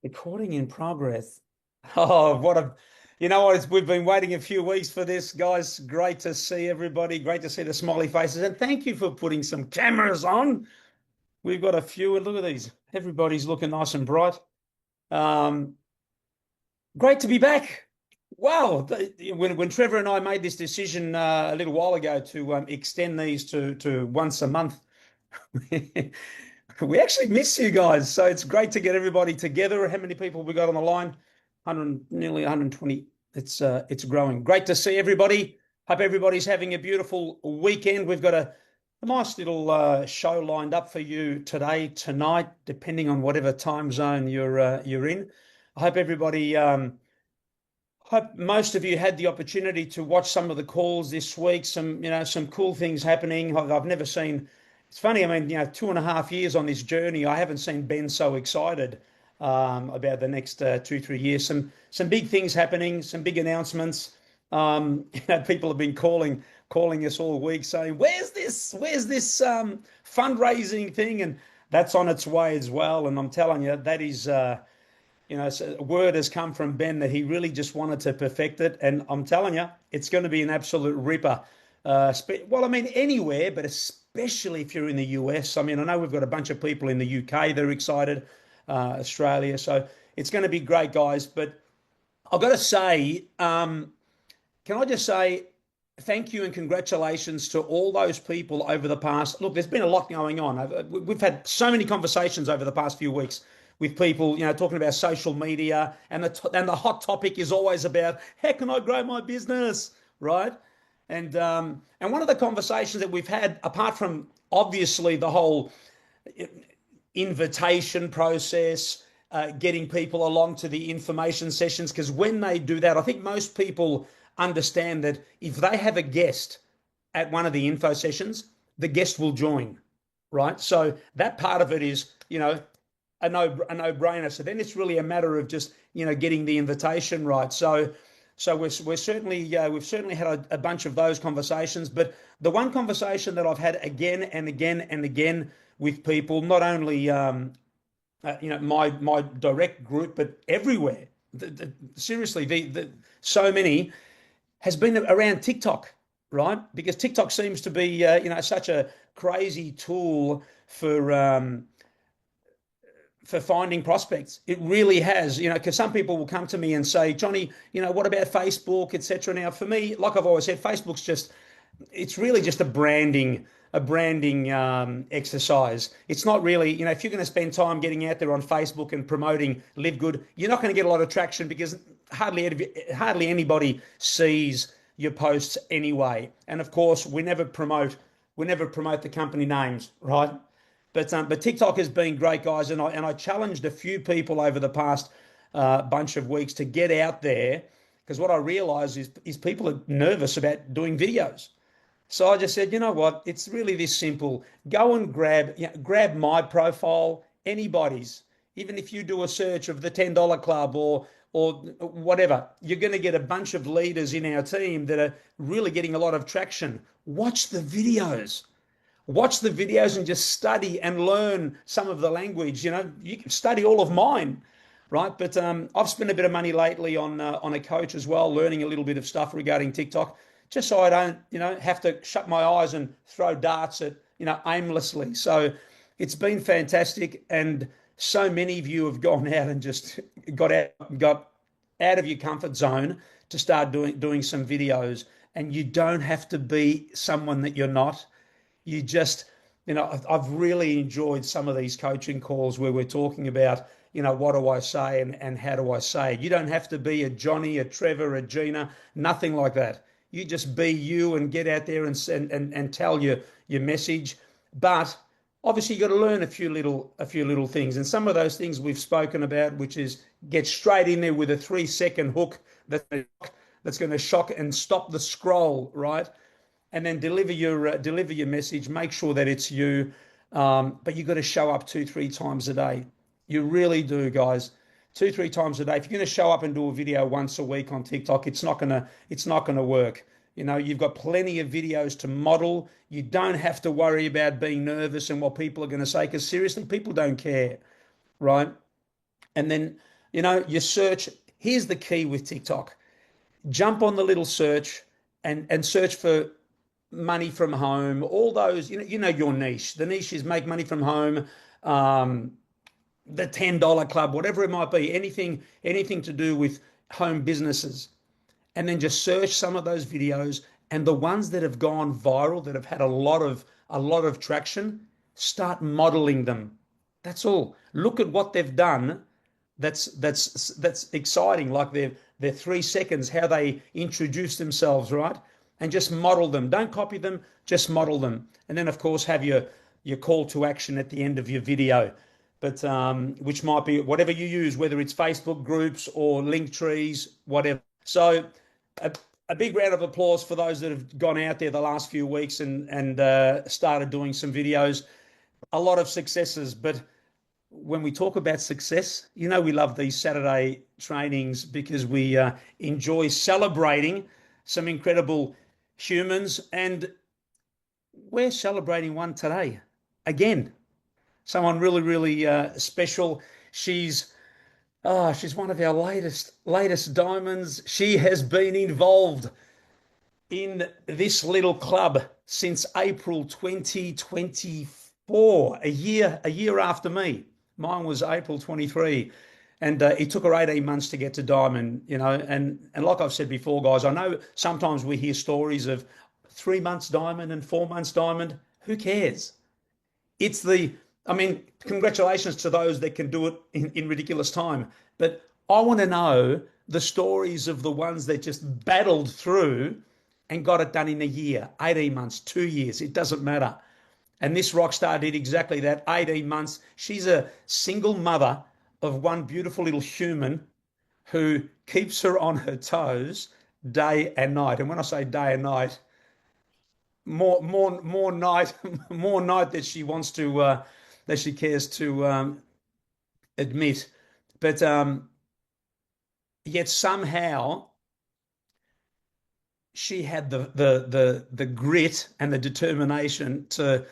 Recording in progress. Oh, you know what? We've been waiting a few weeks for this, guys. Great to see everybody. Great to see the smiley faces. And thank you for putting some cameras on. We've got a few, and look at these. Everybody's looking nice and bright. Um, Great to be back. Wow. When Trevor and I made this decision a little while ago to extend these to once a month, we actually miss you guys. So it's great to get everybody together. How many people we got on the line? 100, nearly 120. It's growing. Great to see everybody. Hope everybody's having a beautiful weekend. We've got a nice little show lined up for you today, tonight, depending on whatever time zone you're in. I hope everybody hope most of you had the opportunity to watch some of the calls this week. Some cool things happening. I've never seen. It's funny. I mean, 2.5 years on this journey, I haven't seen Ben so excited about the next 2, 3 years. Some big things happening. Some big announcements. People have been calling us all week saying, "Where's this? Where's this fundraising thing?" And that's on its way as well. And I'm telling you, that is. So word has come from Ben that he really just wanted to perfect it, and I'm telling you, it's going to be an absolute ripper. Well, I mean, anywhere, but especially if you're in the US. I mean, I know we've got a bunch of people in the UK that are excited, Australia, so it's going to be great, guys. But I've got to say, can I just say thank you and congratulations to all those people over the past. Look, there's been a lot going on. We've had so many conversations over the past few weeks with people, talking about social media, and the hot topic is always about how can I grow my business, right? And one of the conversations that we've had, apart from obviously the whole invitation process, getting people along to the information sessions, because when they do that, I think most people understand that if they have a guest at one of the info sessions, the guest will join, right? So that part of it is, a no brainer. So then it's really a matter of just getting the invitation right. So we're certainly we've certainly had a bunch of those conversations, but the one conversation that I've had again and again and again with people, not only my direct group, but everywhere. Seriously, so many has been around TikTok, right? Because TikTok seems to be such a crazy tool for finding prospects. It really has, because some people will come to me and say, Johnny, what about Facebook, etc. Now, for me, like I've always said, it's really just a branding exercise. It's not really, if you're going to spend time getting out there on Facebook and promoting Live Good, you're not going to get a lot of traction because hardly anybody sees your posts anyway. And of course, we never promote the company names, right? But TikTok has been great, guys, and I challenged a few people over the past bunch of weeks to get out there, because what I realised is people are nervous about doing videos. So I just said, you know what? It's really this simple. Go and grab my profile, anybody's. Even if you do a search of the $10 club or whatever, you're going to get a bunch of leaders in our team that are really getting a lot of traction. Watch the videos and just study and learn some of the language. You can study all of mine, right? But I've spent a bit of money lately on a coach as well, learning a little bit of stuff regarding TikTok, just so I don't have to shut my eyes and throw darts at aimlessly. So it's been fantastic, and so many of you have gone out and just got out of your comfort zone to start doing some videos, and you don't have to be someone that you're not. You just, I've really enjoyed some of these coaching calls where we're talking about, what do I say and how do I say it? You don't have to be a Johnny, a Trevor, a Jeana, nothing like that. You just be you and get out there and tell your message. But obviously you got to learn a few little things. And some of those things we've spoken about, which is get straight in there with a 3-second hook that's going to shock and stop the scroll, right? And then deliver your message. Make sure that it's you, but you got to show up 2, 3 times a day. You really do, guys. 2, 3 times a day. If you're going to show up and do a video once a week on TikTok, it's not gonna work. You've got plenty of videos to model. You don't have to worry about being nervous and what people are going to say, because seriously, people don't care, right? And then You search. Here's the key with TikTok. Jump on the little search and search for money from home, all those, your niche. The niche is make money from home, um, the $10 club, whatever it might be, anything to do with home businesses. And then just search some of those videos, and the ones that have gone viral, that have had a lot of traction, start modeling them. That's all. Look at what they've done. That's exciting. Like their 3 seconds, how they introduce themselves, right? And just model them. Don't copy them, just model them. And then of course have your call to action at the end of your video. But which might be whatever you use, whether it's Facebook groups or link trees, whatever. So a, a big round of applause for those that have gone out there the last few weeks and started doing some videos. A lot of successes, but when we talk about success, we love these Saturday trainings because we enjoy celebrating some incredible humans, and we're celebrating one today. Again, someone really, really special. She's one of our latest diamonds. She has been involved in this little club since April 2024, a year after me. Mine was April 23. And it took her 18 months to get to diamond, and like I've said before, guys, I know sometimes we hear stories of 3 months diamond and 4 months diamond. Who cares? Congratulations to those that can do it in ridiculous time. But I want to know the stories of the ones that just battled through and got it done in a year, 18 months, 2 years. It doesn't matter. And this rock star did exactly that, 18 months. She's a single mother of one beautiful little human who keeps her on her toes day and night. And when I say day and night, more night, more night that she wants to, that she cares to admit. But yet somehow she had the grit and the determination to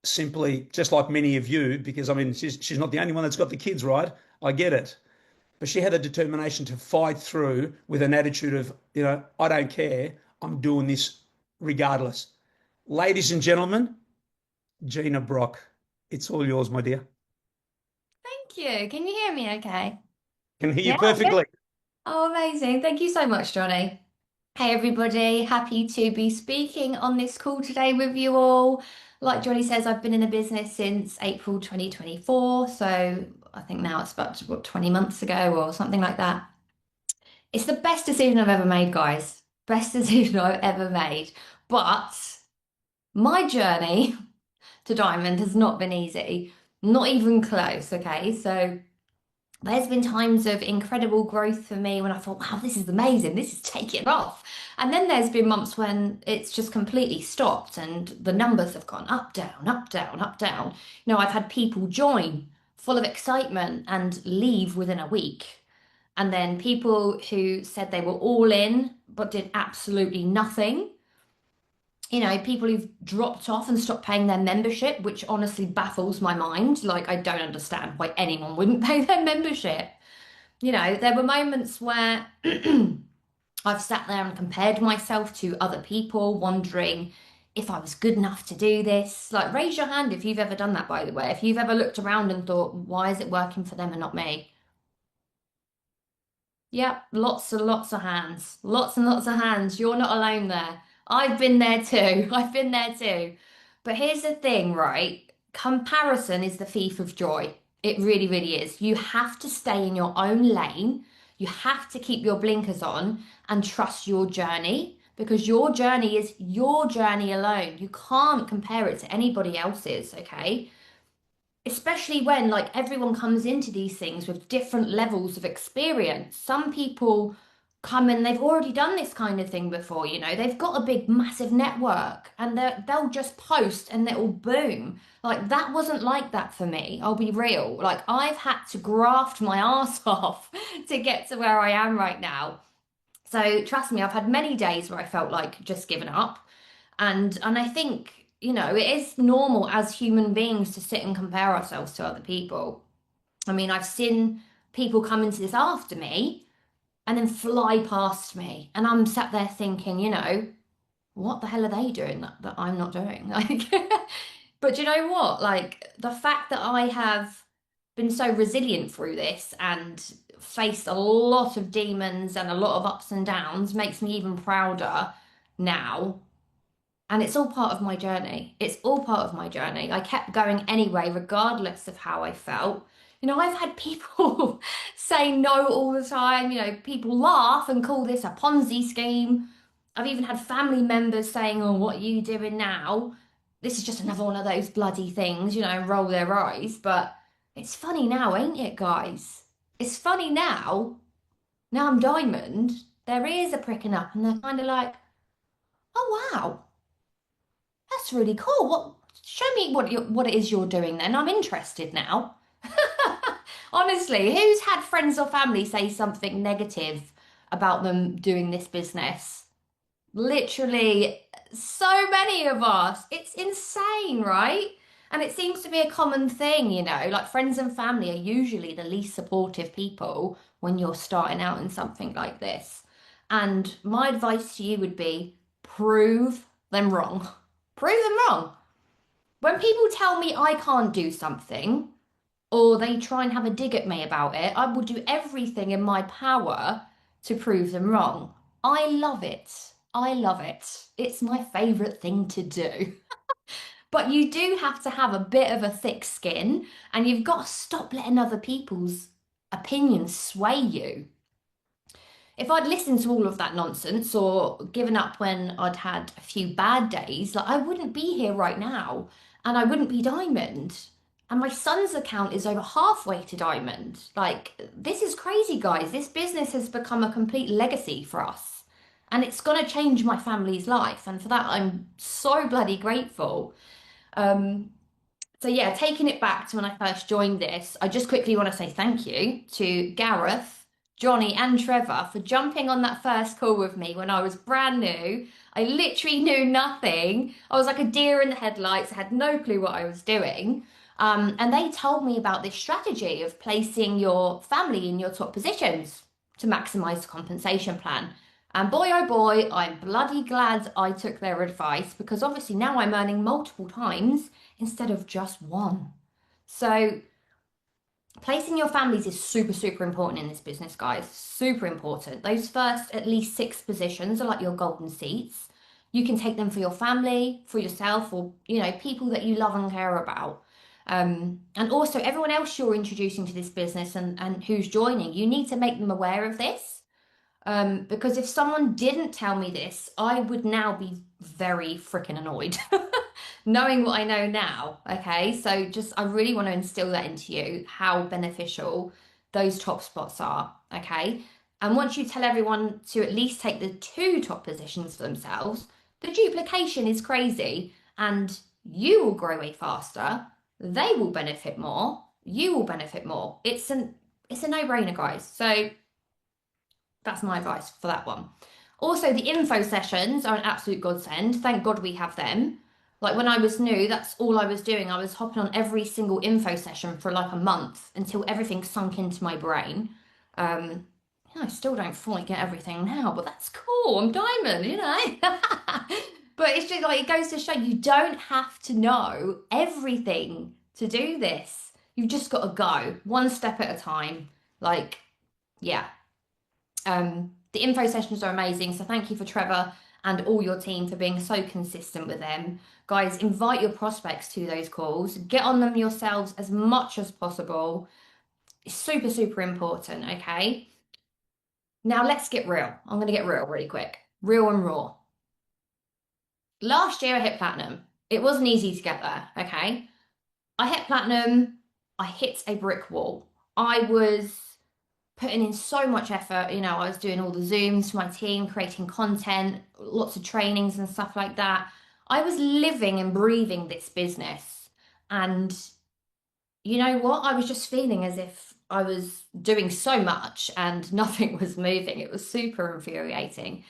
simply, just like many of you, because she's not the only one that's got the kids, right? I get it. But she had a determination to fight through with an attitude of, I don't care. I'm doing this regardless. Ladies and gentlemen, Jeana Brock, it's all yours, my dear. Thank you. Can you hear me okay? Can hear you Yeah, good. perfectly. Oh, amazing. Thank you so much, Johnny. Hey, everybody. Happy to be speaking on this call today with you all. Like Johnny says, I've been in the business since April 2024. So I think now it's about, 20 months ago or something like that. It's the best decision I've ever made, guys. Best decision I've ever made. But my journey to Diamond has not been easy. Not even close, okay? So there's been times of incredible growth for me when I thought, wow, this is amazing, this is taking off. And then there's been months when it's just completely stopped and the numbers have gone up, down, up, down, up, down. I've had people join full of excitement and leave within a week. And then people who said they were all in but did absolutely nothing. People who've dropped off and stopped paying their membership, which honestly baffles my mind. Like, I don't understand why anyone wouldn't pay their membership. There were moments where I've sat there and compared myself to other people, wondering if I was good enough to do this. Like, raise your hand if you've ever done that, by the way. If you've ever looked around and thought, why is it working for them and not me? Yep, lots and lots of hands. Lots and lots of hands. You're not alone there. I've been there too. I've been there too. But here's the thing, right? Comparison is the thief of joy. It really, really is. You have to stay in your own lane. You have to keep your blinkers on and trust your journey because your journey is your journey alone. You can't compare it to anybody else's, okay? Especially when like everyone comes into these things with different levels of experience. Some people come and they've already done this kind of thing before, they've got a big massive network and they'll just post and it'll boom. Like that wasn't like that for me. I'll be real. Like I've had to graft my ass off to get to where I am right now. So trust me, I've had many days where I felt like just giving up. And I think, it is normal as human beings to sit and compare ourselves to other people. I've seen people come into this after me and then fly past me. And I'm sat there thinking, what the hell are they doing that I'm not doing? Like, but do you know what? Like the fact that I have been so resilient through this and faced a lot of demons and a lot of ups and downs makes me even prouder now. And it's all part of my journey. It's all part of my journey. I kept going anyway, regardless of how I felt. I've had people say no all the time. People laugh and call this a Ponzi scheme. I've even had family members saying, "Oh, what are you doing now? This is just another one of those bloody things," and roll their eyes. But it's funny now, ain't it, guys? It's funny now. Now I'm diamond. Their ears are pricking up and they're kind of like, "Oh, wow. That's really cool. Show me what it is you're doing then. I'm interested now." Honestly, who's had friends or family say something negative about them doing this business? Literally, so many of us. It's insane, right? And it seems to be a common thing, like friends and family are usually the least supportive people when you're starting out in something like this. And my advice to you would be prove them wrong. Prove them wrong. When people tell me I can't do something, or they try and have a dig at me about it, I will do everything in my power to prove them wrong. I love it. I love it. It's my favourite thing to do. But you do have to have a bit of a thick skin, and you've got to stop letting other people's opinions sway you. If I'd listened to all of that nonsense or given up when I'd had a few bad days, like I wouldn't be here right now and I wouldn't be diamond. And my son's account is over halfway to diamond. Like, this is crazy, guys. This business has become a complete legacy for us. And it's going to change my family's life. And for that, I'm so bloody grateful. Um, so yeah, taking it back to when I first joined this, I just quickly want to say thank you to Gareth, Johnny, and Trevor for jumping on that first call with me when I was brand new. I literally knew nothing. I was like a deer in the headlights, I had no clue what I was doing. And they told me about this strategy of placing your family in your top positions to maximize the compensation plan. And boy, oh boy, I'm bloody glad I took their advice because obviously now I'm earning multiple times instead of just one. So placing your families is super, super important in this business, guys. Super important. Those first at least 6 positions are like your golden seats. You can take them for your family, for yourself, or people that you love and care about. And also everyone else you're introducing to this business and who's joining, you need to make them aware of this. Because if someone didn't tell me this, I would now be very freaking annoyed, knowing what I know now. Okay, so I really want to instill that into you, how beneficial those top spots are. Okay, and once you tell everyone to at least take the 2 top positions for themselves, the duplication is crazy, and you will grow way faster. They will benefit more. You will benefit more. It's a no-brainer, guys. So that's my advice for that one. Also, the info sessions are an absolute godsend. Thank God we have them. Like when I was new, that's all I was doing. I was hopping on every single info session for like a month until everything sunk into my brain. I still don't fully get everything now, but that's cool. I'm diamond. But it's just like it goes to show you don't have to know everything to do this. You've just got to go one step at a time. Like, yeah. The info sessions are amazing, so thank you for Trevor and all your team for being so consistent with them. Guys, invite your prospects to those calls. Get on them yourselves as much as possible. It's super, super important, okay? Now let's get real. I'm going to get real really quick. Real and raw. Last year I hit platinum. It wasn't easy to get there, okay? I hit platinum. I hit a brick wall. I was putting in so much effort. I was doing all the Zooms for my team, creating content, lots of trainings and stuff like that. I was living and breathing this business. And you know what? I was just feeling as if I was doing so much and nothing was moving. It was super infuriating.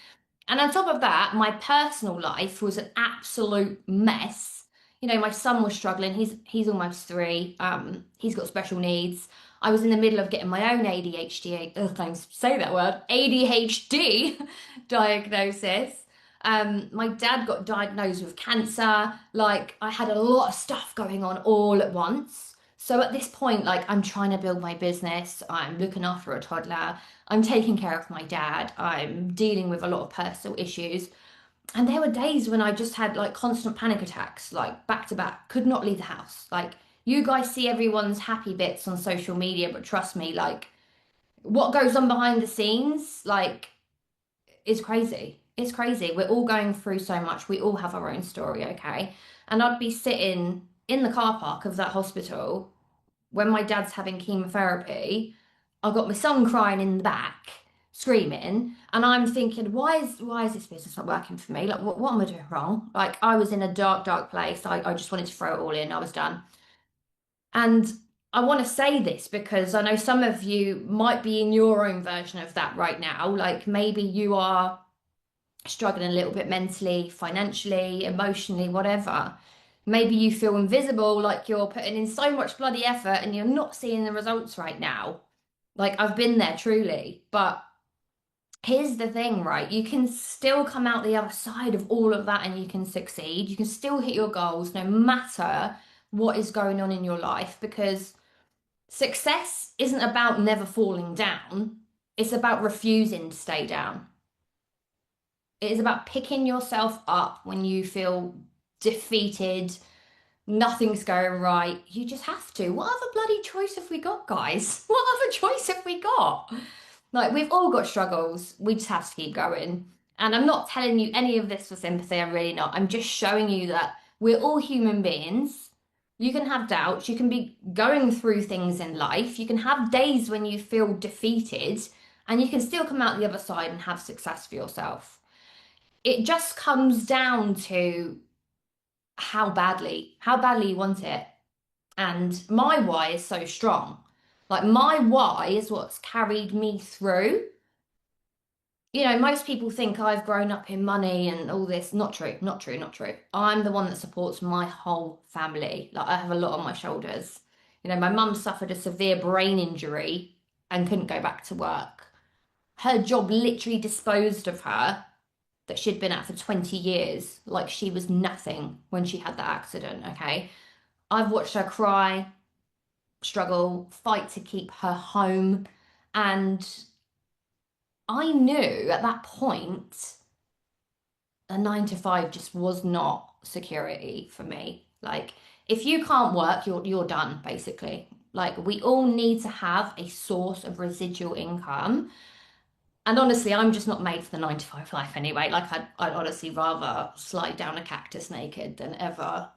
And on top of that, my personal life was an absolute mess. My son was struggling. He's almost 3. He's got special needs. I was in the middle of getting my own ADHD, ugh, I can't say that word, ADHD diagnosis. My dad got diagnosed with cancer. Like, I had a lot of stuff going on all at once. So at this point, like, I'm trying to build my business. I'm looking after a toddler. I'm taking care of my dad. I'm dealing with a lot of personal issues. And there were days when I just had like constant panic attacks, like back to back, could not leave the house. Like, you guys see everyone's happy bits on social media, but trust me, like, what goes on behind the scenes, like, is crazy. It's crazy. We're all going through so much. We all have our own story, okay? And I'd be sitting in the car park of that hospital when my dad's having chemotherapy. I got my son crying in the back, screaming, and I'm thinking, why is this business not working for me? Like, what am I doing wrong? Like, I was in a dark, dark place. I just wanted to throw it all in. I was done. And I want to say this because I know some of you might be in your own version of that right now. Like, maybe you are struggling a little bit mentally, financially, emotionally, whatever. Maybe you feel invisible, like you're putting in so much bloody effort and you're not seeing the results right now. Like, I've been there truly. But here's the thing, right? You can still come out the other side of all of that and you can succeed. You can still hit your goals no matter what is going on in your life, because success isn't about never falling down. It's about refusing to stay down. It is about picking yourself up when you feel defeated, nothing's going right. You just have to. What other bloody choice have we got, guys? What other choice have we got? Like, we've all got struggles. We just have to keep going. And I'm not telling you any of this for sympathy. I'm really not. I'm just showing you that we're all human beings. You can have doubts. You can be going through things in life. You can have days when you feel defeated, and you can still come out the other side and have success for yourself. It just comes down to how badly you want it. And my why is so strong. Like, my why is what's carried me through. Most people think I've grown up in money and all this. Not true, not true, not true. I'm the one that supports my whole family. Like, I have a lot on my shoulders. My mum suffered a severe brain injury and couldn't go back to work. Her job literally disposed of her, that she'd been at for 20 years, like she was nothing when she had that accident, okay? I've watched her cry, struggle, fight to keep her home. And I knew at that point a 9 to 5 just was not security for me. Like, if you can't work, you're done, basically. Like, we all need to have a source of residual income. And honestly, I'm just not made for the 9 to 5 life anyway. Like, I'd honestly rather slide down a cactus naked than ever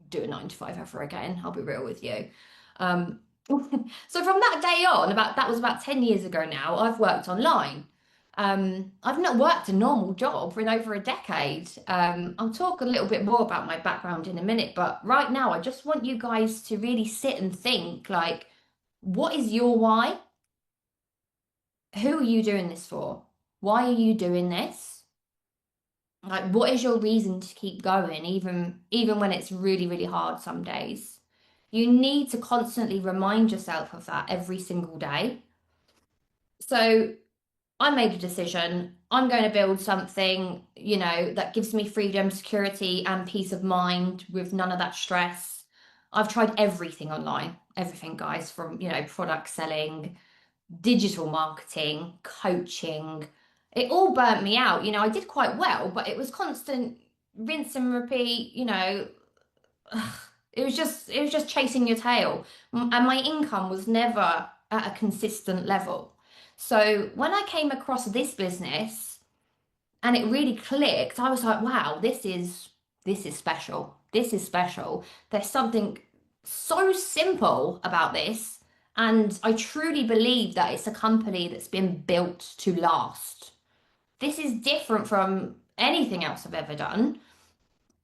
do a 9 to 5 ever again. I'll be real with you. Um, so from that day on, that was about 10 years ago now, I've worked online. I've not worked a normal job in over a decade. I'll talk a little bit more about my background in a minute, but right now I just want you guys to really sit and think, like, what is your why? Who are you doing this for? Why are you doing this? Like, what is your reason to keep going, even when it's really, really hard some days? You need to constantly remind yourself of that every single day. So I made a decision. I'm going to build something, that gives me freedom, security, and peace of mind with none of that stress. I've tried everything online, everything, guys, from, product selling, digital marketing, coaching. It all burnt me out. I did quite well, but it was constant rinse and repeat, it was just chasing your tail. And my income was never at a consistent level. So when I came across this business and it really clicked, I was like, wow, this is special. This is special. There's something so simple about this. And I truly believe that it's a company that's been built to last. This is different from anything else I've ever done.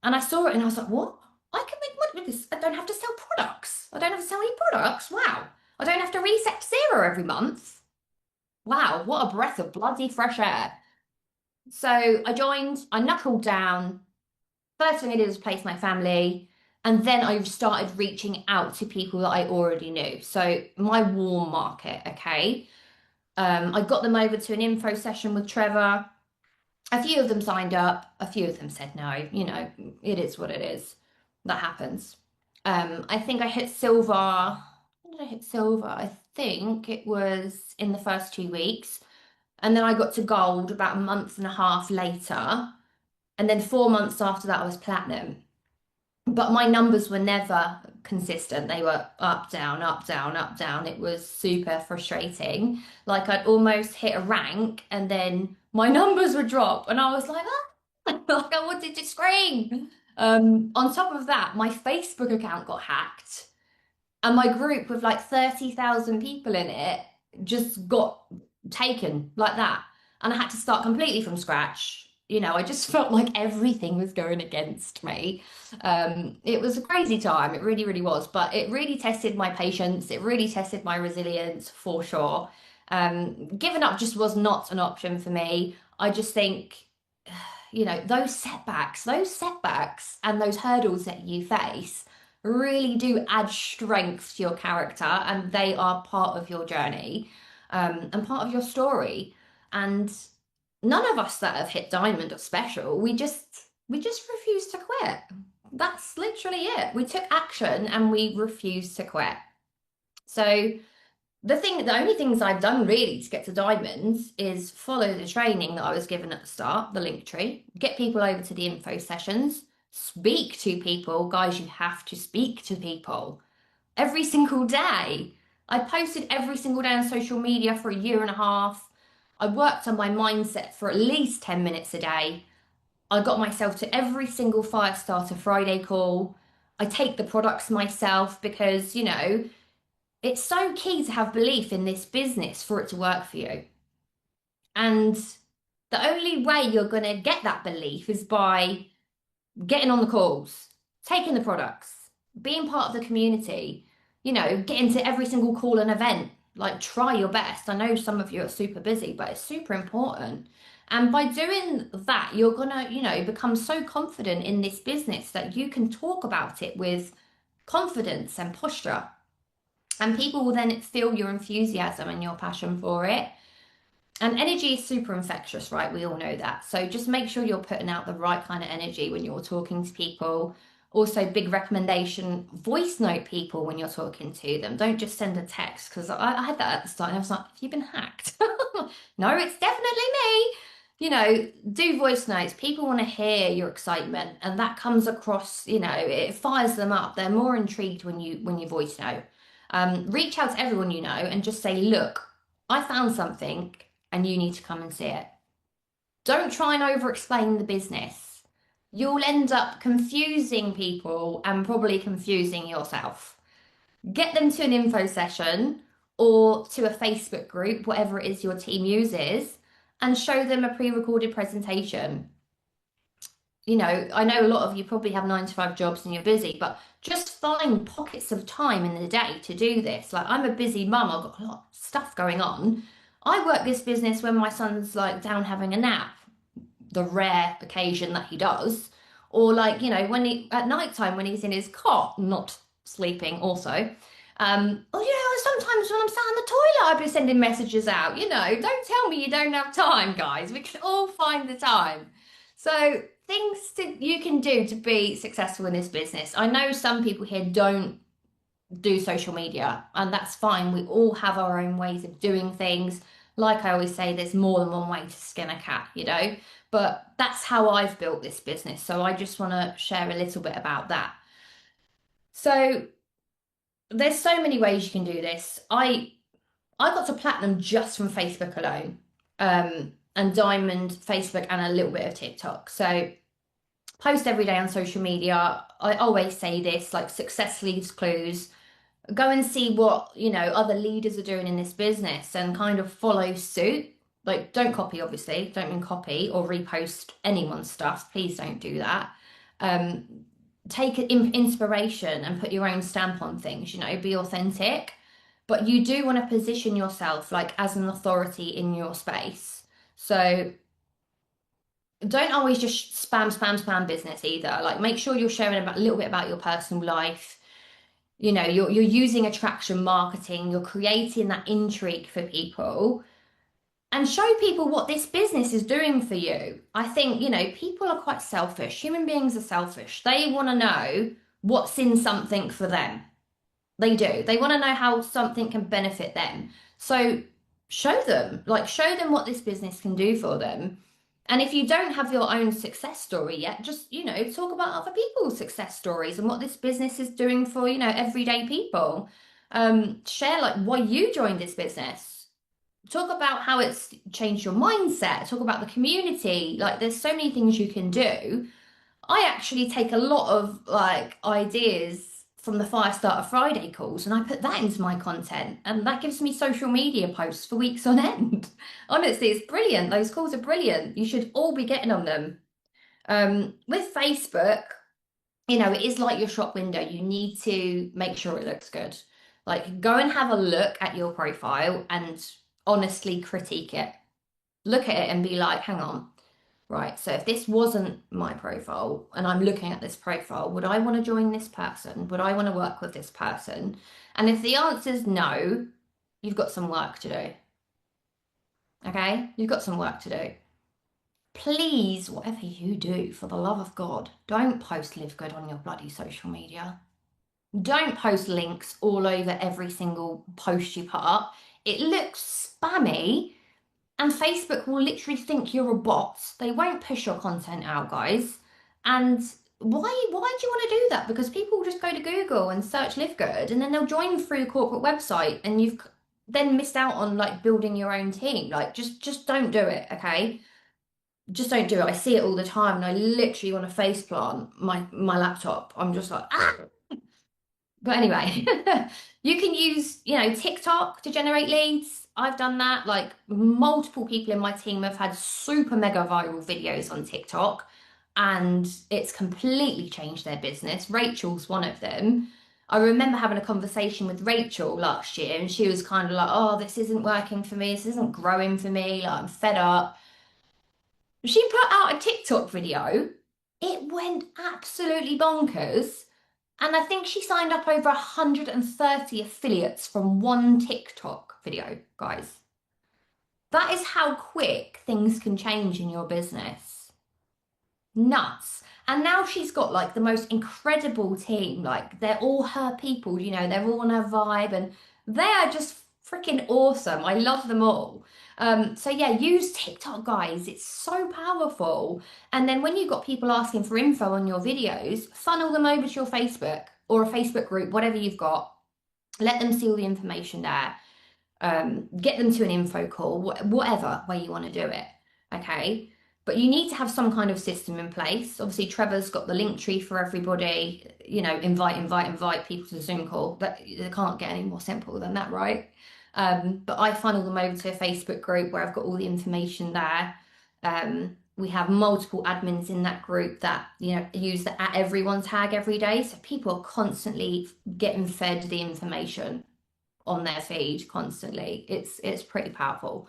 And I saw it and I was like, what? I can make money with this. I don't have to sell products. I don't have to sell any products. Wow. I don't have to reset to zero every month. Wow, what a breath of bloody fresh air. So I joined, I knuckled down. First thing I did was place my family. And then I started reaching out to people that I already knew. So my warm market, okay. I got them over to an info session with Trevor. A few of them signed up, a few of them said no. You know, it is what it is. That happens. I think I hit silver. When did I hit silver? I think it was in the first 2 weeks. And then I got to gold about a month and a half later. And then 4 months after that, I was platinum. But my numbers were never consistent. They were up, down, up, down, up, down. It was super frustrating. Like I'd almost hit a rank and then my numbers would drop. And I was like, ah, like I wanted to scream. On top of that, my Facebook account got hacked and my group with like 30,000 people in it just got taken like that. And I had to start completely from scratch. You know, I just felt like everything was going against me. It was a crazy time. It really, really was. But it really tested my patience. It really tested my resilience for sure. Giving up just was not an option for me. I just think, you know, those setbacks and those hurdles that you face really do add strength to your character, and they are part of your journey, and part of your story. And none of us that have hit diamond are special. We just refuse to quit. That's literally it. We took action and we refused to quit. So the only things I've done really to get to diamonds is follow the training that I was given at the start, the link tree, get people over to the info sessions, speak to people. Guys, you have to speak to people every single day. I posted every single day on social media for a year and a half. I worked on my mindset for at least 10 minutes a day. I got myself to every single Firestarter Friday call. I take the products myself because, you know, it's so key to have belief in this business for it to work for you. And the only way you're going to get that belief is by getting on the calls, taking the products, being part of the community, you know, getting to every single call and event. Like, try your best. I know some of you are super busy, but it's super important. And by doing that, you're gonna, you know, become so confident in this business that you can talk about it with confidence and posture. And people will then feel your enthusiasm and your passion for it. And energy is super infectious, right? We all know that. So just make sure you're putting out the right kind of energy when you're talking to people. Also, big recommendation, voice note people when you're talking to them. Don't just send a text, because I had that at the start and I was like, have you been hacked? No, it's definitely me. You know, do voice notes. People want to hear your excitement, and that comes across, you know, it fires them up. They're more intrigued when you voice note. Reach out to everyone you know and just say, look, I found something and you need to come and see it. Don't try and over explain the business. You'll end up confusing people and probably confusing yourself. Get them to an info session or to a Facebook group, whatever it is your team uses, and show them a pre-recorded presentation. You know, I know a lot of you probably have 9 to 5 jobs and you're busy, but just find pockets of time in the day to do this. Like, I'm a busy mum, I've got a lot of stuff going on. I work this business when my son's like down having a nap, the rare occasion that he does, or like, you know, when he at night time when he's in his cot, not sleeping also. Or, you know, sometimes when I'm sat in the toilet, I'd be sending messages out. You know, don't tell me you don't have time, guys. We can all find the time. So things you can do to be successful in this business. I know some people here don't do social media, and that's fine. We all have our own ways of doing things. Like I always say, there's more than one way to skin a cat, you know, but that's how I've built this business. So I just want to share a little bit about that. So there's so many ways you can do this. I got to platinum just from Facebook alone, and diamond, Facebook, and a little bit of TikTok. So post every day on social media. I always say this, like, success leaves clues. Go and see what, you know, other leaders are doing in this business and kind of follow suit. Like, don't copy, obviously. Don't mean copy or repost anyone's stuff. Please don't do that. Um, take inspiration and put your own stamp on things, you know, be authentic. But you do want to position yourself like as an authority in your space. So don't always just spam business either. Like make sure you're sharing about a little bit about your personal life. You know, you're using attraction marketing, you're creating that intrigue for people and show people what this business is doing for you. I think, you know, people are quite selfish. Human beings are selfish. They want to know what's in something for them. They do. They want to know how something can benefit them. So show them what this business can do for them. And if you don't have your own success story yet, just, you know, talk about other people's success stories and what this business is doing for, you know, everyday people. Share like why you joined this business. Talk about how it's changed your mindset. Talk about the community. Like there's so many things you can do. I actually take a lot of like ideas from the Firestarter Friday calls and I put that into my content and that gives me social media posts for weeks on end. Honestly, it's brilliant. Those calls are brilliant. You should all be getting on them. With Facebook, you know, it is like your shop window. You need to make sure it looks good. Like go and have a look at your profile and honestly critique it. Look at it and be like, hang on. Right, so if this wasn't my profile and I'm looking at this profile, would I want to join this person? Would I want to work with this person? And if the answer is no, you've got some work to do. Okay? You've got some work to do. Please, whatever you do, for the love of God, don't post live good on your bloody social media. Don't post links all over every single post you put up. It looks spammy. And Facebook will literally think you're a bot. They won't push your content out, guys. And why do you want to do that? Because people will just go to Google and search Live Good and then they'll join through the corporate website and you've then missed out on like building your own team. Like just don't do it, okay? Just don't do it. I see it all the time and I literally want to face plant my laptop. I'm just like, ah! But anyway, you can use, you know, TikTok to generate leads. I've done that. Like multiple people in my team have had super mega viral videos on TikTok and it's completely changed their business. Rachel's one of them. I remember having a conversation with Rachel last year and she was kind of like, oh, this isn't working for me. This isn't growing for me. Like I'm fed up. She put out a TikTok video. It went absolutely bonkers. And I think she signed up over 130 affiliates from one TikTok video, guys. That is how quick things can change in your business. Nuts. And now she's got like the most incredible team. Like they're all her people, you know, they're all on her vibe and they are just freaking awesome. I love them all. So yeah, use TikTok, guys. It's so powerful. And then when you've got people asking for info on your videos, funnel them over to your Facebook or a Facebook group, whatever you've got. Let them see all the information there. Get them to an info call, whatever way you want to do it. Okay. But you need to have some kind of system in place. Obviously, Trevor's got the link tree for everybody. You know, invite people to the Zoom call. That they can't get any more simple than that, right? But I funnel them over to a Facebook group where I've got all the information there. We have multiple admins in that group that, you know, use the at everyone tag every day. So people are constantly getting fed the information on their feed constantly. It's pretty powerful.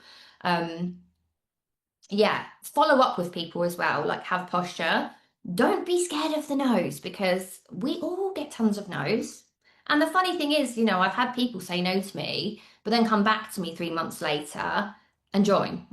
Yeah, follow up with people as well, like have posture. Don't be scared of the no's because we all get tons of no's. And the funny thing is, you know, I've had people say no to me, but then come back to me 3 months later and join.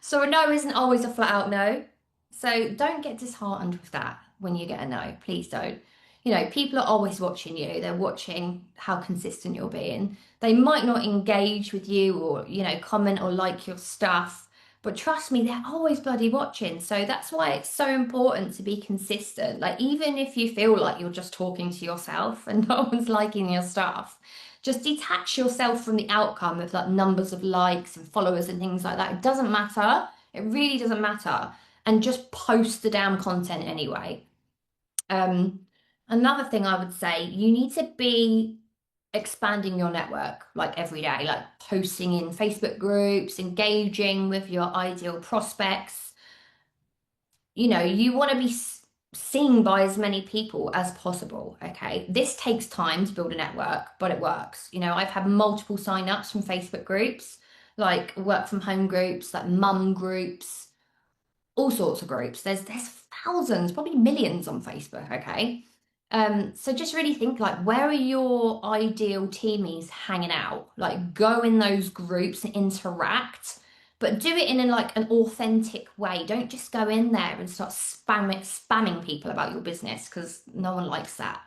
So a no isn't always a flat out no. So don't get disheartened with that when you get a no. Please don't. You know, people are always watching you. They're watching how consistent you're being. They might not engage with you or, you know, comment or like your stuff, but trust me, they're always bloody watching. So that's why it's so important to be consistent. Like, even if you feel like you're just talking to yourself and no one's liking your stuff, just detach yourself from the outcome of like numbers of likes and followers and things like that. It doesn't matter. It really doesn't matter. And just post the damn content anyway. Another thing I would say, you need to be expanding your network like every day, like posting in Facebook groups, engaging with your ideal prospects. You know, you want to be seen by as many people as possible. Okay. This takes time to build a network, but it works. You know, I've had multiple sign-ups from Facebook groups, like work from home groups, like mum groups. all sorts of groups. There's thousands, probably millions on Facebook, okay? So just really think like, where are your ideal teamies hanging out? Like, go in those groups and interact, but do it in like an authentic way. Don't just go in there and start spamming people about your business, because no one likes that.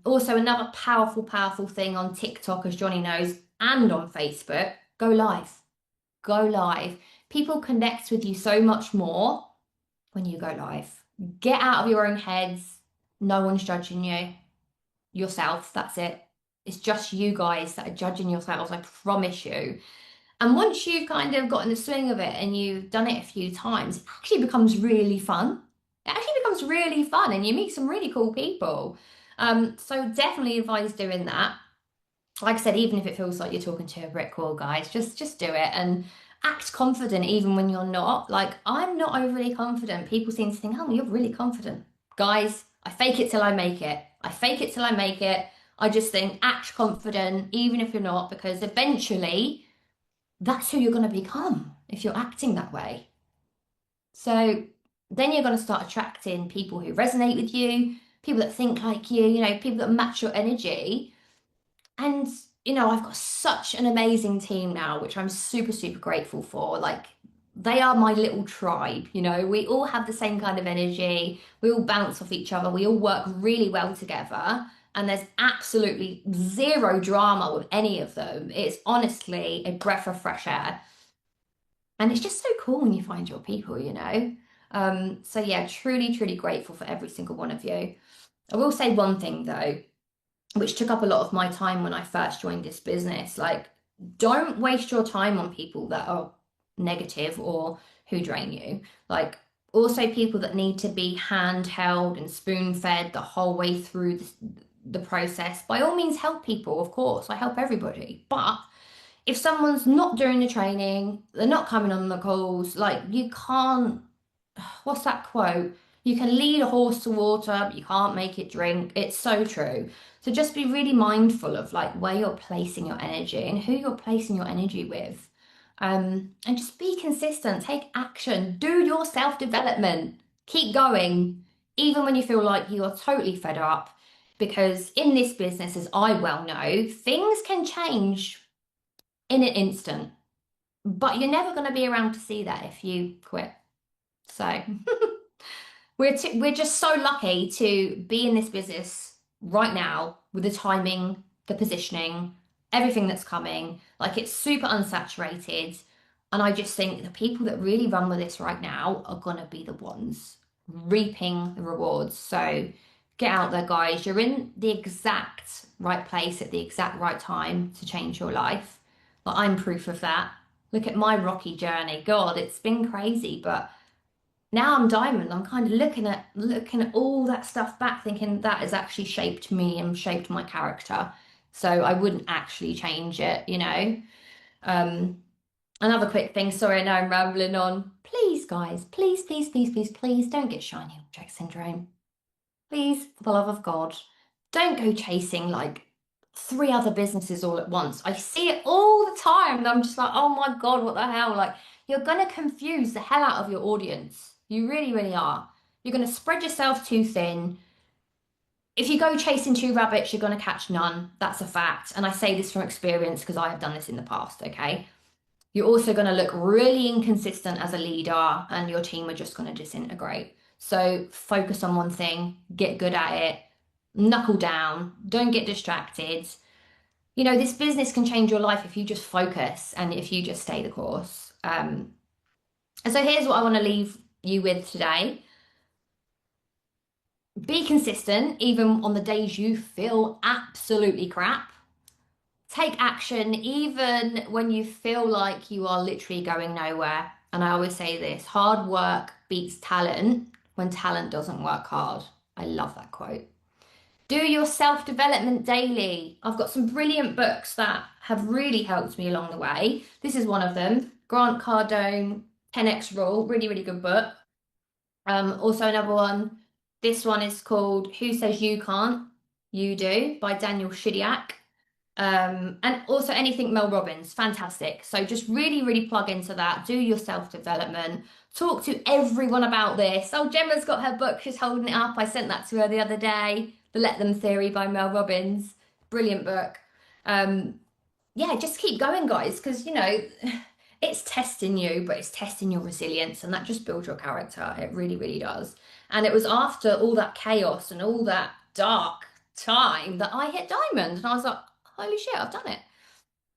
Also, another powerful thing on TikTok, as Johnny knows, and on Facebook, go live. Go live. People connect with you so much more when you go live. Get out of your own heads. No one's judging you. Yourself, that's it. It's just you guys that are judging yourselves, I promise you. And once you've kind of got in the swing of it and you've done it a few times, it actually becomes really fun. It actually becomes really fun and you meet some really cool people. So definitely advise doing that. Like I said, even if it feels like you're talking to a brick wall, guys, just do it and act confident even when you're not. Like, I'm not overly confident. People seem to think, oh, you're really confident. Guys, I fake it till I make it. I fake it till I make it. I just think act confident even if you're not, because eventually that's who you're going to become if you're acting that way. So then you're going to start attracting people who resonate with you, people that think like you know, people that match your energy. And, you know, I've got such an amazing team now, which I'm super grateful for. Like, they are my little tribe, you know, we all have the same kind of energy. We all bounce off each other. We all work really well together. And there's absolutely zero drama with any of them. It's honestly a breath of fresh air. And it's just so cool when you find your people, you know. So yeah, truly grateful for every single one of you. I will say one thing though, which took up a lot of my time when I first joined this business. Like, don't waste your time on people that are negative or who drain you. Like, also people that need to be handheld and spoon fed the whole way through the process. By all means, help people, of course. I help everybody. But if someone's not doing the training, they're not coming on the calls, like, you can't, what's that quote? You can lead a horse to water, but you can't make it drink. It's so true. So just be really mindful of like where you're placing your energy and who you're placing your energy with. And just be consistent, take action, do your self-development, keep going, even when you feel like you are totally fed up. Because in this business, as I well know, things can change in an instant, but you're never going to be around to see that if you quit. So we're just so lucky to be in this business right now with the timing, the positioning, everything that's coming. Like, it's super unsaturated. And I just think the people that really run with this right now are going to be the ones reaping the rewards. So get out there, guys. You're in the exact right place at the exact right time to change your life. But I'm proof of that. Look at my rocky journey. God, it's been crazy, but now I'm diamond. I'm kind of looking at all that stuff back, thinking that has actually shaped me and shaped my character. So I wouldn't actually change it, you know. Another quick thing, sorry, I know I'm rambling on. Please, guys, please don't get shiny object syndrome. Please, for the love of God, don't go chasing like 3 other businesses all at once. I see it all the time, and I'm just like, oh my God, what the hell? Like, you're gonna confuse the hell out of your audience. You really are. You're gonna spread yourself too thin. If you go chasing 2 rabbits, you're gonna catch none. That's a fact. And I say this from experience because I have done this in the past, okay? You're also going to look really inconsistent as a leader, and your team are just going to disintegrate. So focus on one thing, get good at it, knuckle down, don't get distracted. You know, this business can change your life if you just focus and if you just stay the course. And so here's what I want to leave you with today. Be consistent, even on the days you feel absolutely crap. Take action even when you feel like you are literally going nowhere. And I always say this: hard work beats talent when talent doesn't work hard. I love that quote. Do your self-development daily. I've got some brilliant books that have really helped me along the way. This is one of them, Grant Cardone, 10X Rule, really good book. Also another one, this one is called Who Says You Can't? You Do by Daniel Shidiak. And also anything Mel Robbins, fantastic. So just really plug into that. Do your self-development. Talk to everyone about this. Oh, Gemma's got her book. She's holding it up. I sent that to her the other day. The Let Them Theory by Mel Robbins. Brilliant book. Um, yeah, just keep going, guys, because it's testing you, but it's testing your resilience, and that just builds your character. It really, really does. And it was after all that chaos and all that dark time that I hit diamond, and I was like, holy shit, I've done it.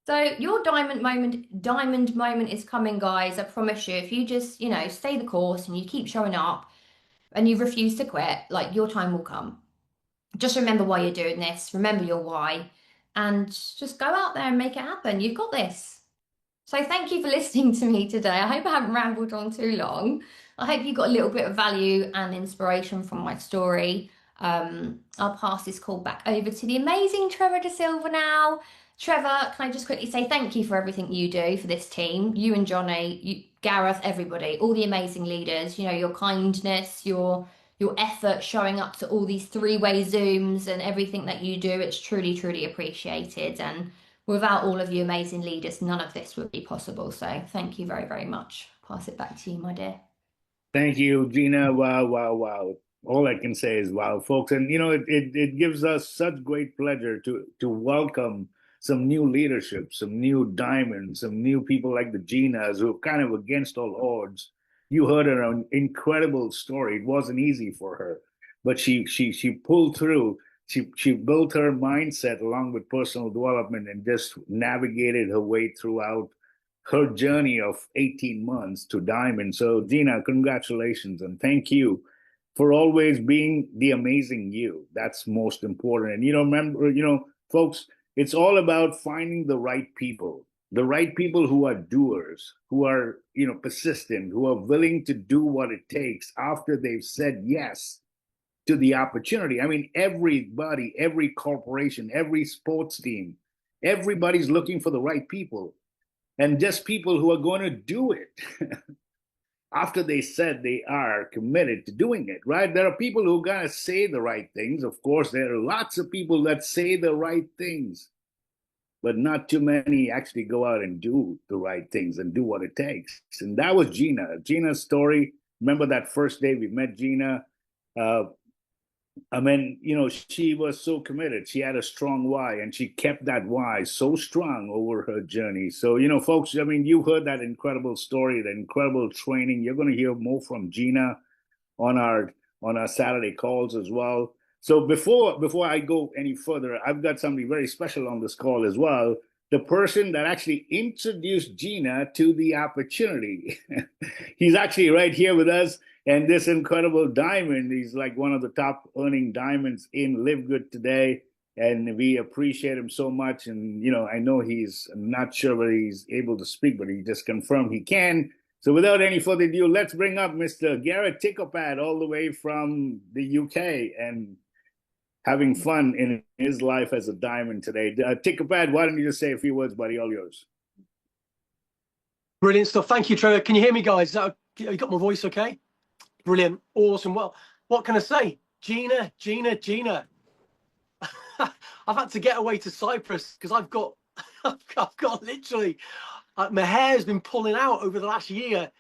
So your diamond moment is coming, guys. I promise you. If you just, stay the course and you keep showing up and you refuse to quit, like your time will come. Just remember why you're doing this. Remember your why, and just go out there and make it happen. You've got this. So thank you for listening to me today. I hope I haven't rambled on too long. I hope you got a little bit of value and inspiration from my story. I'll pass this call back over to the amazing Trevor De Silva now. Trevor, can I just quickly say thank you for everything you do for this team, you and Johnny, Gareth, everybody, all the amazing leaders, your kindness, your effort showing up to all these three-way Zooms and everything that you do. It's truly, truly appreciated. And without all of you amazing leaders, none of this would be possible. So thank you very, very much. Pass it back to you, my dear. Thank you, Jeana. Wow, wow, wow. All I can say is wow, folks. And it gives us such great pleasure to welcome some new leadership, some new diamonds, some new people like the Jeanas who are kind of against all odds. You heard her incredible story. It wasn't easy for her, but she pulled through. She built her mindset along with personal development and just navigated her way throughout her journey of 18 months to diamond. So, Jeana, congratulations and thank you for always being the amazing you. That's most important. And remember, folks, it's all about finding the right people who are doers, who are, persistent, who are willing to do what it takes after they've said yes to the opportunity. I mean, everybody, every corporation, every sports team, everybody's looking for the right people and just people who are going to do it after they said they are committed to doing it, right? There are people who are going to say the right things. Of course, there are lots of people that say the right things, but not too many actually go out and do the right things and do what it takes. And that was Jeana's story. Remember that first day we met Jeana? She was so committed. She had a strong why, and she kept that why so strong over her journey. So, folks, you heard that incredible story, that incredible training. You're going to hear more from Jeana on our Saturday calls as well. So before I go any further, I've got somebody very special on this call as well. The person that actually introduced Jeana to the opportunity. He's actually right here with us. And this incredible diamond, he's like one of the top earning diamonds in Live Good today. And we appreciate him so much. And, I know I'm not sure whether he's able to speak, but he just confirmed he can. So without any further ado, let's bring up Mr. Garrett Tickopad all the way from the UK and having fun in his life as a diamond today. Tickopad, why don't you just say a few words, buddy? All yours. Brilliant stuff. Thank you, Trevor. Can you hear me, guys? You got my voice okay? Brilliant. Awesome. Well, what can I say? Jeana. I've had to get away to Cyprus because I've got literally, my hair's been pulling out over the last year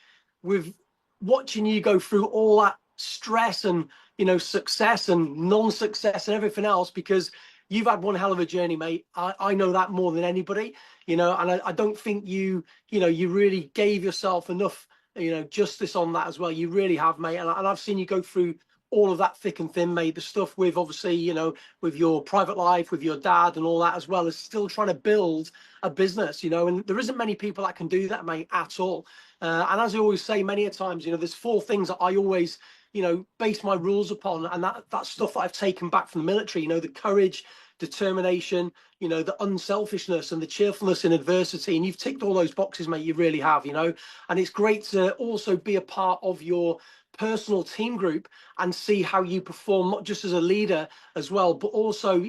with watching you go through all that stress and, success and non-success and everything else, because you've had one hell of a journey, mate. I know that more than anybody, and I don't think you really gave yourself enough justice on that as well. You really have, mate. And I've seen you go through all of that thick and thin, mate. The stuff with obviously, with your private life, with your dad and all that, as well as still trying to build a business, and there isn't many people that can do that, mate, at all. And as I always say many a times, there's 4 things that I always, base my rules upon. And that stuff that I've taken back from the military, the courage, determination, the unselfishness and the cheerfulness in adversity. And you've ticked all those boxes, mate. You really have, and it's great to also be a part of your personal team group and see how you perform, not just as a leader as well, but also,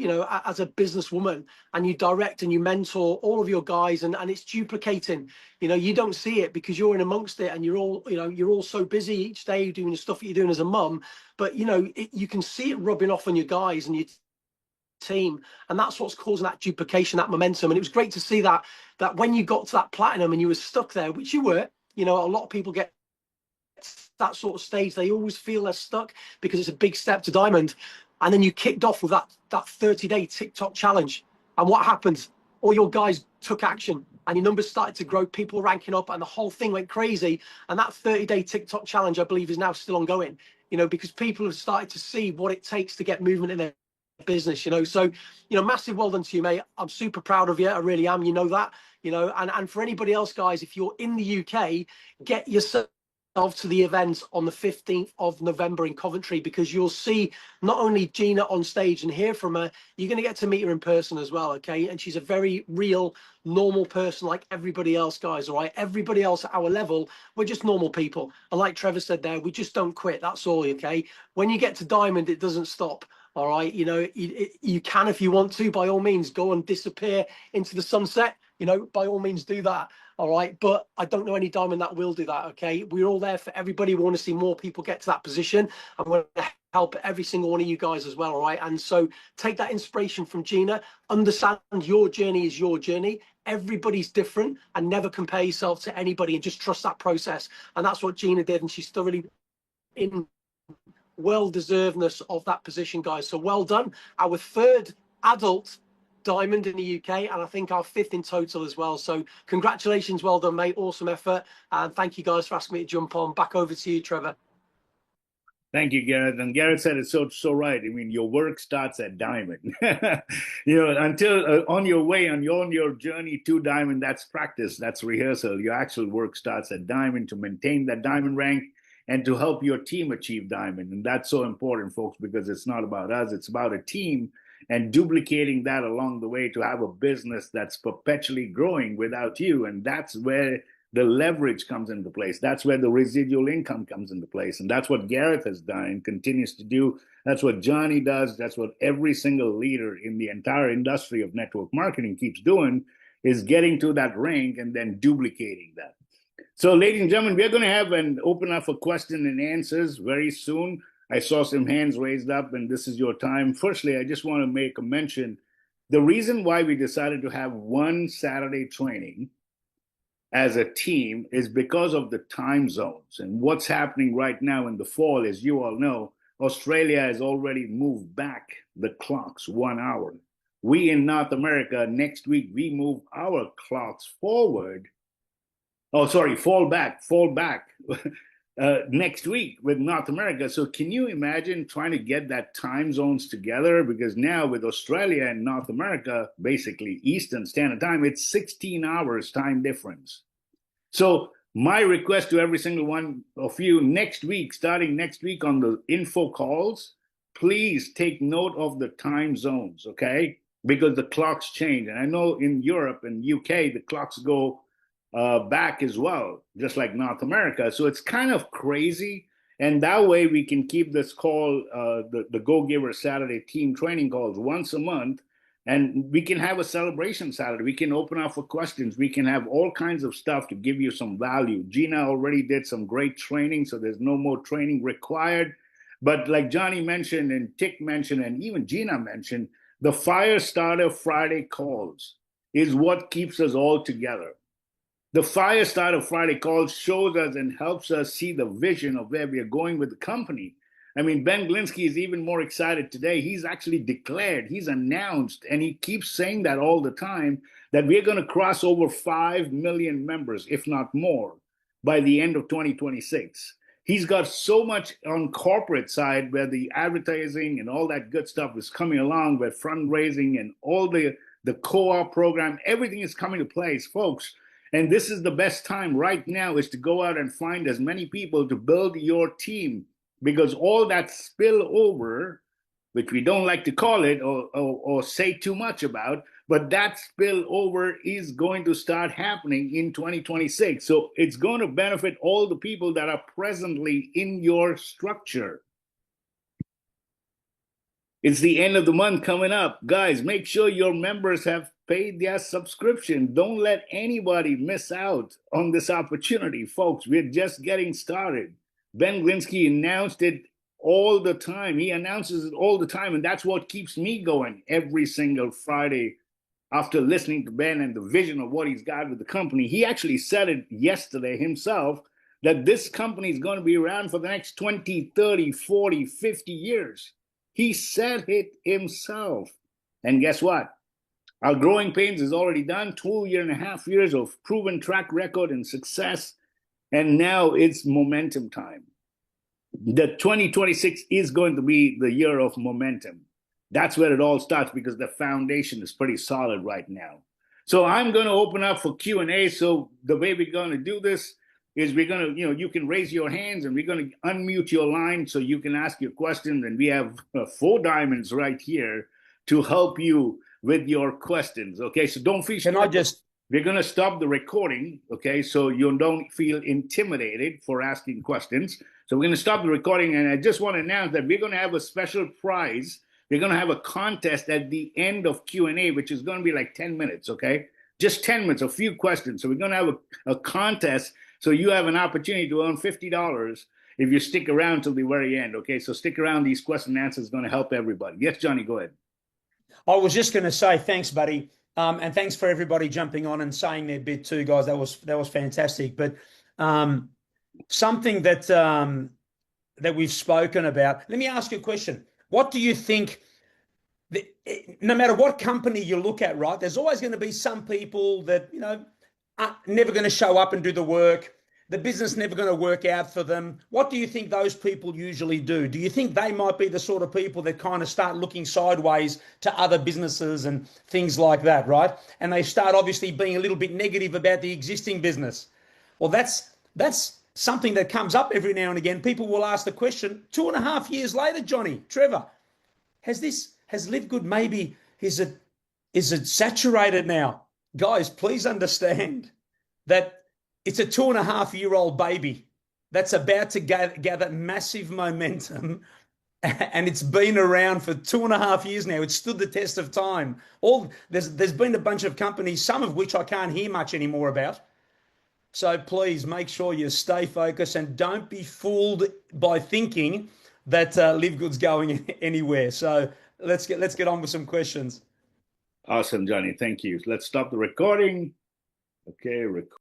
as a businesswoman, and you direct and you mentor all of your guys, and it's duplicating. You don't see it because you're in amongst it and you're all so busy each day doing the stuff that you're doing as a mum, but you can see it rubbing off on your guys and your team, and that's what's causing that duplication, that momentum. And it was great to see that when you got to that platinum and you were stuck there, which you were, a lot of people get to that sort of stage, they always feel they're stuck because it's a big step to diamond. And then you kicked off with that 30-day TikTok challenge. And what happened? All your guys took action and your numbers started to grow, people ranking up, and the whole thing went crazy. And that 30-day TikTok challenge, I believe, is now still ongoing, because people have started to see what it takes to get movement in their business, so massive well done to you, mate. I'm super proud of you, I really am, that, and for anybody else, guys, if you're in the UK, get yourself to the event on the 15th of November in Coventry, because you'll see not only Jeana on stage and hear from her, you're going to get to meet her in person as well, okay? And she's a very real, normal person like everybody else, guys, all right? Everybody else at our level, we're just normal people. And like Trevor said there, we just don't quit, that's all, okay? When you get to diamond, it doesn't stop. All right, you can, if you want to, by all means, go and disappear into the sunset, by all means do that. All right, but I don't know any diamond that will do that, okay? We're all there for everybody. We want to see more people get to that position. I'm going to help every single one of you guys as well, all right? And so take that inspiration from Jeana, understand your journey is your journey. Everybody's different, and never compare yourself to anybody, and just trust that process. And that's what Jeana did, and she's thoroughly in well-deservedness of that position, guys. So well done. Our third adult diamond in the UK, and I think our fifth in total as well. So congratulations, well done, mate. Awesome effort. And thank you guys for asking me to jump on. Back over to you, Trevor. Thank you, Gareth. And Gareth said it's so right. I mean, your work starts at diamond. Until on your way, on your journey to diamond, that's practice, that's rehearsal. Your actual work starts at diamond to maintain that diamond rank and to help your team achieve diamond. And that's so important, folks, because it's not about us, it's about a team, and duplicating that along the way to have a business that's perpetually growing without you. And that's where the leverage comes into place. That's where the residual income comes into place. And that's what Gareth has done and continues to do. That's what Johnny does. That's what every single leader in the entire industry of network marketing keeps doing, is getting to that rank and then duplicating that. So, ladies and gentlemen, we're going to have an open up for question and answers very soon. I saw some hands raised up, and this is your time. Firstly, I just want to make a mention. The reason why we decided to have one Saturday training as a team is because of the time zones and what's happening right now in the fall. As you all know, Australia has already moved back the clocks 1 hour. We in North America, next week, we move our clocks forward. Fall back next week with North America. So can you imagine trying to get that time zones together? Because now with Australia and North America, basically Eastern Standard Time, it's 16 hours time difference. So my request to every single one of you starting next week on the info calls, please take note of the time zones, okay? Because the clocks change. And I know in Europe and UK, the clocks go back as well, just like North America. So it's kind of crazy. And that way we can keep this call, the Go Giver Saturday team training calls once a month. And we can have a celebration Saturday. We can open up for questions. We can have all kinds of stuff to give you some value. Jeana already did some great training, so there's no more training required. But like Johnny mentioned and Tick mentioned and even Jeana mentioned, the Fire Starter Friday calls is what keeps us all together. The Fire Starter Friday call shows us and helps us see the vision of where we are going with the company. I mean, Ben Glinsky is even more excited today. He's actually declared, he's announced, and he keeps saying that all the time, that we're going to cross over 5 million members, if not more, by the end of 2026. He's got so much on corporate side where the advertising and all that good stuff is coming along, where fundraising and all the co-op program, everything is coming to place, folks. And this is the best time right now, is to go out and find as many people to build your team, because all that spillover, which we don't like to call it or say too much about, but that spillover is going to start happening in 2026. So it's going to benefit all the people that are presently in your structure. It's the end of the month coming up. Guys, make sure your members have paid their subscription. Don't let anybody miss out on this opportunity, folks. We're just getting started. Ben Glinsky announced it all the time. He announces it all the time, and that's what keeps me going every single Friday after listening to Ben and the vision of what he's got with the company. He actually said it yesterday himself, that this company is going to be around for the next 20, 30, 40, 50 years. He said it himself. And guess what? Our growing pains is already done, 2.5 years of proven track record and success. And now it's momentum time. The 2026 is going to be the year of momentum. That's where it all starts, because the foundation is pretty solid right now. So I'm going to open up for Q&A. So the way we're going to do this is we're going to, you can raise your hands and we're going to unmute your line so you can ask your questions. And we have 4 diamonds right here to help you with your questions. Okay, so don't feel. We're going to stop the recording, okay, so you don't feel intimidated for asking questions. So we're going to stop the recording, and I just want to announce that we're going to have a special prize. We're going to have a contest at the end of Q&A, which is going to be like 10 minutes, okay? Just 10 minutes, a few questions. So we're going to have a contest, so you have an opportunity to earn $50 if you stick around till the very end, okay? So stick around. These question and answers are going to help everybody. Yes, Johnny, go ahead. I was just going to say thanks, buddy. And thanks for everybody jumping on and saying their bit too, guys. That was fantastic. But something that that we've spoken about. Let me ask you a question. What do you think? No matter what company you look at, right? There's always going to be some people that are never going to show up and do the work. The business never going to work out for them. What do you think those people usually do? Do you think they might be the sort of people that kind of start looking sideways to other businesses and things like that, right? And they start obviously being a little bit negative about the existing business. Well, that's something that comes up every now and again. People will ask the question 2.5 years later, Johnny, Trevor, has livegood maybe, is it saturated now? Guys, please understand that it's a 2.5-year-old baby that's about to gather massive momentum, and it's been around for 2.5 years now. It's stood the test of time. There's been a bunch of companies, some of which I can't hear much anymore about. So please make sure you stay focused and don't be fooled by thinking that livegood's going anywhere. So let's get on with some questions. Awesome, Johnny. Thank you. Let's stop the recording. Okay, record.